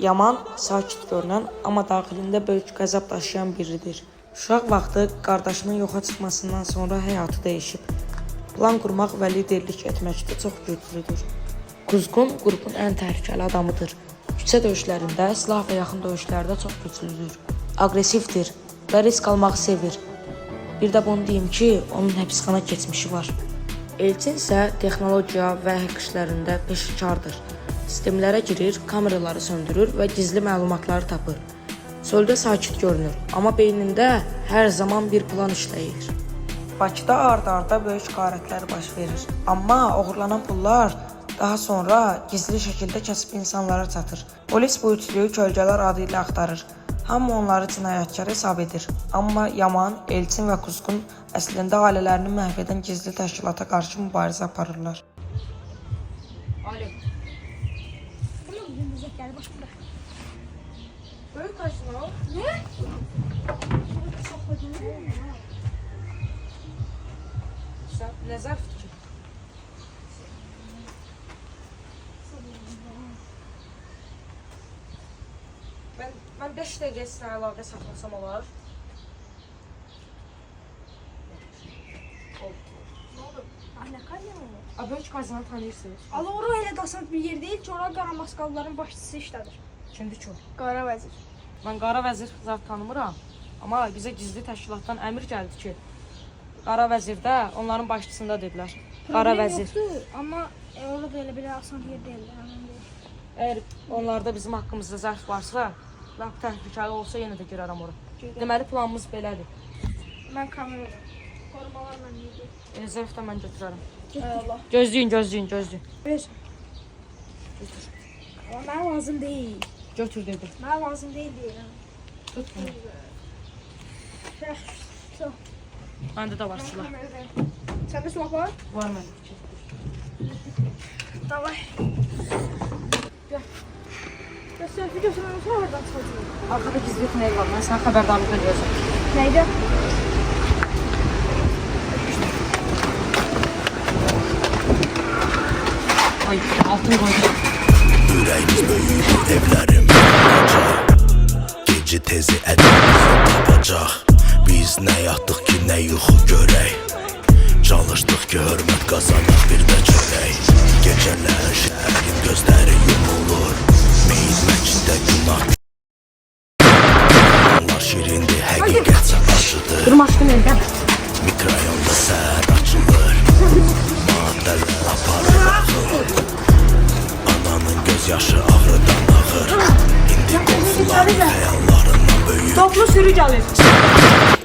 Yaman sakit görünən, amma daxilində böyük qəzəb daşıyan biridir. Uşaq vaxtı qardaşının yoxa çıxmasından sonra həyatı dəyişib. Plan qurmaq və liderlik etməkdə çox güclüdür. Quzğun qrupun ən təhlükəli adamıdır. Küçə döyüşlərində, silah və yaxın döyüşlərdə çox güclüdür. Aqressivdir və risk almağı sevir. Bir də bunu deyim ki, onun həbsxana keçmişi var. Elçin isə texnologiya və həkk işlərində peşəkardır. Sistemlərə girir, kameraları söndürür və gizli məlumatları tapır. Çöldə sakit görünür, amma beynində hər zaman bir plan işləyir. Bakıda ard-arda böyük qarətlər baş verir. Amma oğurlanan pullar daha sonra gizli şəkildə kəsib insanlara çatır. Polis bu üçlüyü kölgələr adı ilə axtarır. Hamı onları cinayətkar hesab edir. Amma Yaman, Elçin və Quzğun əslində ailələrini məhv edən gizli təşkilata qarşı mübarizə aparırlar. Böyle kaçtın o? Ne? Sen ne zarf ki? Ben 5 dəqiqə sizlə əlaqə saxlasam olar. Ne oldu? Anakanya mı? Böyük kazanı tanıyırsınız. Allah ora elə dasant bir yer deyil ki, ora qara maskalların başçısı işlədir. Kimdir ki o? Qara vəzir. Mən Qara Vəzir zat tanımıram. Amma bizə gizli təşkilatdan əmr gəldi ki, Qara Vəzirdə onların başçısında dedilər. Qara Vəzir. Yoxdur, amma orada da elə belə asan yer deyil. Əgər onlarda bizim haqqımızda zərf varsa, lap təhlükəli olsa yenə də girərəm ora. Deməli planımız belədir. Mən kamera korumalarla yedim. Zərf də mən götürərəm. Allah. Gözləyin. Ver. Amma mənə lazım deyil. Götür dedim. Mənə lazım deyil deyirəm. Tut bunu. Çox. Məndə də var silah. Səndə silah var? Var məndə. Davay. Gəl. Selfie götürməni sonra oradan çıxacaq. Arkada gizli tunel var. Mən sənə xəbərdarlıq edəcəm. Nəydə? Ay, altın qoydum. Ürəyimiz böyüdü, evlərim yanacaq. Gecə tezi ədəbiyyat tapacaq. Biz nə yatdıq ki, nə yuxu görək. Çalışdıq ki, hörmət qazanaq bir də çörək. Gecələr şəhərin gözləri yumulur. Meyit məkiddə günah. Onlar şirindir, həqiqət acıdır. Durma aşkım eldən. Mikrayonda səhər açılır. Maddələr aparır axır. Göz yaşı ağrıdan ağır. İndi qonsuların xəyallarından böyük. Toplu sürü gəlir.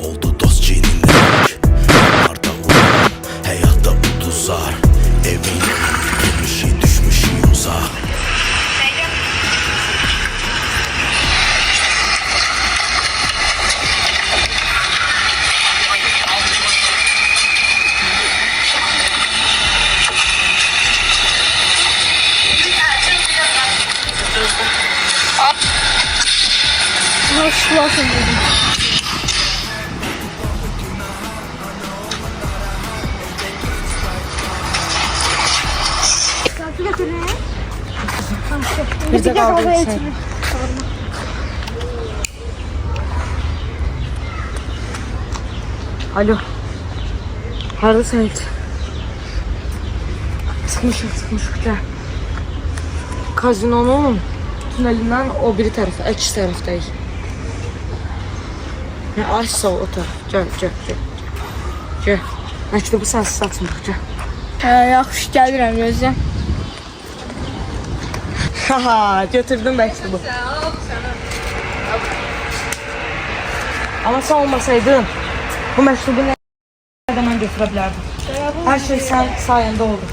Oldu dost cininlik. Arda ulan, həyatda uduzar. Evin girmişik, düşmüşük uzaq. Nasıl dedim. Selfie götürün ya. Bir de kavga etsin. Alo. Haradasın Elçin? Çıxmışıq gəl. Kazinonun tünelindən o biri tərəfə, əks tərəfdəyik. Aşsa o tərəf. Gəl. Məktubu sənsiz açmırıq, gəl. Yaxşı, gəlirəm, gözlə. Haha, götürdüm məktubu. Ama sen olmasaydın, bu məktubu nereden mən götürə bilərdim? Her şey sen sayende oldu.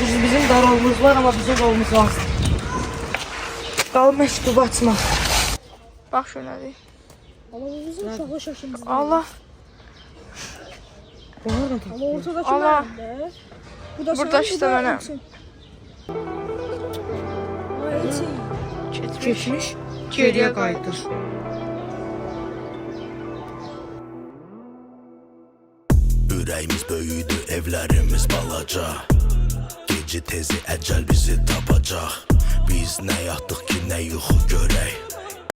Bizim de rolumuz var ama bizim rolumuz var. Qal məktubu açma. Bax şöyle. Allah bizim uşaqlı şaşımız. Allah. Allah ortadakı Allah. mənimdir. Bu da Burada işte mənəm. Keçmiş geriye qayıdır. Ürəyimiz böyüdü, evlərimiz balaca. Gecə tezi əcəl bizi tapacaq. Biz nə yatdıq ki, nə yuxu görək.